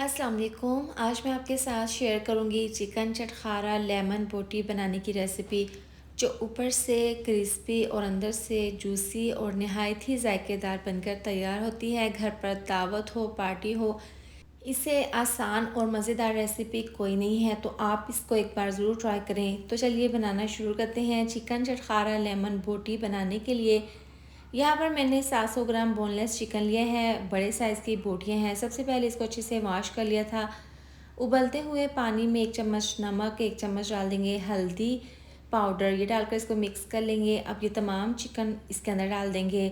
अस्सलाम वालेकुम। आज मैं आपके साथ शेयर करूंगी चिकन चटखारा लेमन बोटी बनाने की रेसिपी, जो ऊपर से क्रिस्पी और अंदर से जूसी और नहायत ही जायकेदार बनकर तैयार होती है। घर पर दावत हो, पार्टी हो, इससे आसान और मज़ेदार रेसिपी कोई नहीं है, तो आप इसको एक बार ज़रूर ट्राई करें। तो चलिए बनाना शुरू करते हैं। चिकन चटखारा लेमन बोटी बनाने के लिए यहाँ पर मैंने 700 ग्राम बोनलेस चिकन लिया है। बड़े साइज़ की बोटियाँ हैं। सबसे पहले इसको अच्छे से वॉश कर लिया था। उबलते हुए पानी में 1 चम्मच नमक, 1 चम्मच डाल देंगे हल्दी पाउडर, ये डालकर इसको मिक्स कर लेंगे। अब ये तमाम चिकन इसके अंदर डाल देंगे।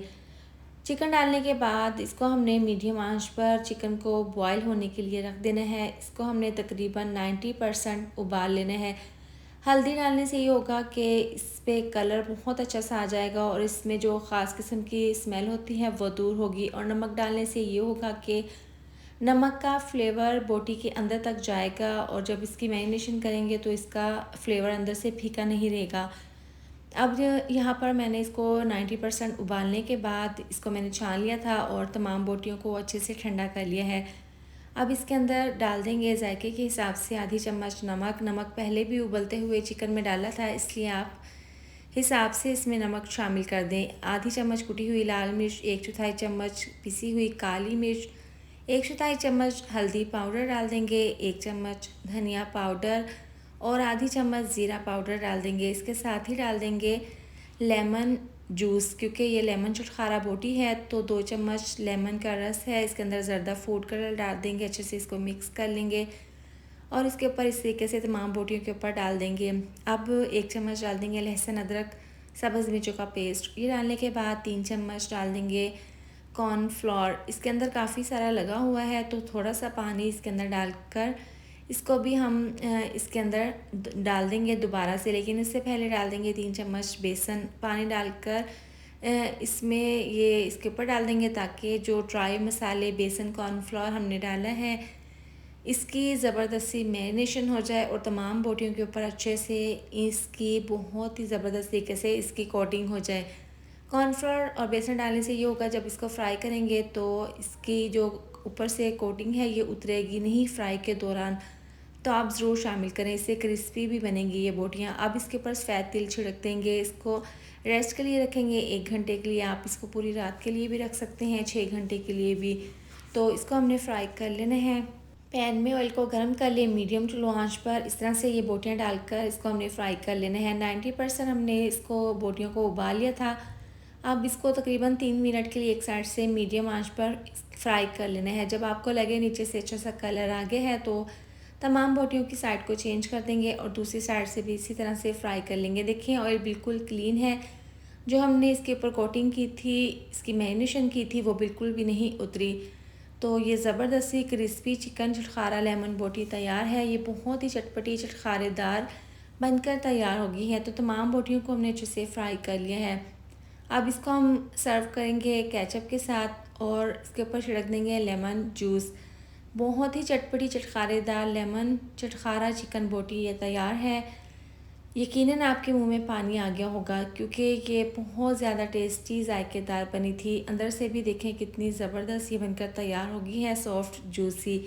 चिकन डालने के बाद इसको हमने मीडियम आंच पर चिकन को बॉयल होने के लिए रख देना है। इसको हमने तकरीबन 90% उबाल लेना है। हल्दी डालने से ये होगा कि इस पे कलर बहुत अच्छा सा आ जाएगा और इसमें जो ख़ास किस्म की स्मेल होती है वो दूर होगी। और नमक डालने से ये होगा कि नमक का फ्लेवर बोटी के अंदर तक जाएगा और जब इसकी मैरिनेशन करेंगे तो इसका फ्लेवर अंदर से फीका नहीं रहेगा। अब यहाँ पर मैंने इसको 90% उबालने के बाद इसको मैंने छान लिया था और तमाम बोटियों को अच्छे से ठंडा कर लिया है। अब इसके अंदर डाल देंगे जायके के हिसाब से आधी चम्मच नमक। नमक पहले भी उबलते हुए चिकन में डाला था, इसलिए आप हिसाब से इसमें नमक शामिल कर दें। आधी चम्मच कुटी हुई लाल मिर्च, 1/4 चम्मच पिसी हुई काली मिर्च, 1/4 चम्मच हल्दी पाउडर डाल देंगे, 1 चम्मच धनिया पाउडर और आधी चम्मच ज़ीरा पाउडर डाल देंगे। इसके साथ ही डाल देंगे लेमन जूस, क्योंकि ये लेमन चटखारा बोटी है तो 2 चम्मच लेमन का रस है। इसके अंदर ज़र्दा फूड कलर डाल देंगे, अच्छे से इसको मिक्स कर लेंगे और इसके ऊपर इस तरीके से तमाम बोटियों के ऊपर डाल देंगे। अब 1 चम्मच डाल देंगे लहसुन अदरक सब्ज़ मिर्चों का पेस्ट। ये डालने के बाद 3 चम्मच डाल देंगे कॉर्नफ्लोर। इसके अंदर काफ़ी सारा लगा हुआ है तो थोड़ा सा पानी इसके अंदर डालकर इसको भी हम इसके अंदर डाल देंगे दोबारा से, लेकिन इससे पहले डाल देंगे 3 चम्मच बेसन। पानी डालकर इसमें ये इसके ऊपर डाल देंगे ताकि जो ड्राई मसाले बेसन कॉर्नफ्लोर हमने डाला है इसकी ज़बरदस्ती मैरिनेशन हो जाए और तमाम बोटियों के ऊपर अच्छे से इसकी बहुत ही ज़बरदस्त तरीके से इसकी कोटिंग हो जाए। कॉर्नफ्लोर और बेसन डालने से ये होगा जब इसको फ्राई करेंगे तो इसकी जो ऊपर से कोटिंग है ये उतरेगी नहीं फ्राई के दौरान, तो आप ज़रूर शामिल करें, इससे क्रिस्पी भी बनेंगी ये बोटियाँ। अब इसके ऊपर सफ़ेद तिल छिड़क देंगे। इसको रेस्ट के लिए रखेंगे 1 घंटे के लिए। आप इसको पूरी रात के लिए भी रख सकते हैं, 6 घंटे के लिए भी। तो इसको हमने फ्राई कर लेना है। पैन में ऑयल को गर्म कर लिए मीडियम टू लो आंच पर। इस तरह से ये बोटियाँ डालकर इसको हमने फ्राई कर लेना है। 90% हमने इसको बोटियों को उबाल लिया था। अब इसको तकरीबन 3 मिनट के लिए एक साइड से मीडियम आंच पर फ्राई कर लेना है। जब आपको लगे नीचे से अच्छा सा कलर आ गया है तो तमाम बोटियों की साइड को चेंज कर देंगे और दूसरी साइड से भी इसी तरह से फ्राई कर लेंगे। देखिए ऑयल बिल्कुल क्लीन है। जो हमने इसके ऊपर कोटिंग की थी, इसकी मैरिनेशन की थी, वो बिल्कुल भी नहीं उतरी। तो ये ज़बरदस्ती क्रिस्पी चिकन चटखारा लेमन बोटी तैयार है। ये बहुत ही चटपटी चटखारेदार बनकर तैयार हो गई है। तो तमाम बोटियों को हमने अच्छे से फ्राई कर लिया है। अब इसको हम सर्व करेंगे केचप के साथ और इसके ऊपर छिड़क देंगे लेमन जूस। बहुत ही चटपटी चटखारेदार लेमन चटखारा चिकन बोटी ये तैयार है। यकीनन आपके मुंह में पानी आ गया होगा क्योंकि ये बहुत ज़्यादा टेस्टी जायकेदार बनी थी। अंदर से भी देखें कितनी ज़बरदस्त ये बनकर तैयार हो गई है, सॉफ्ट जूसी।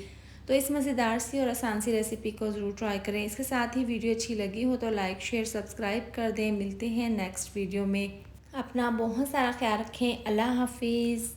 तो इस मज़ेदार सी और आसान सी रेसिपी को ज़रूर ट्राई करें। इसके साथ ही वीडियो अच्छी लगी हो तो लाइक शेयर सब्सक्राइब कर दें। मिलते हैं नेक्स्ट वीडियो में। अपना बहुत सारा ख्याल रखें। अल्लाह हाफिज़।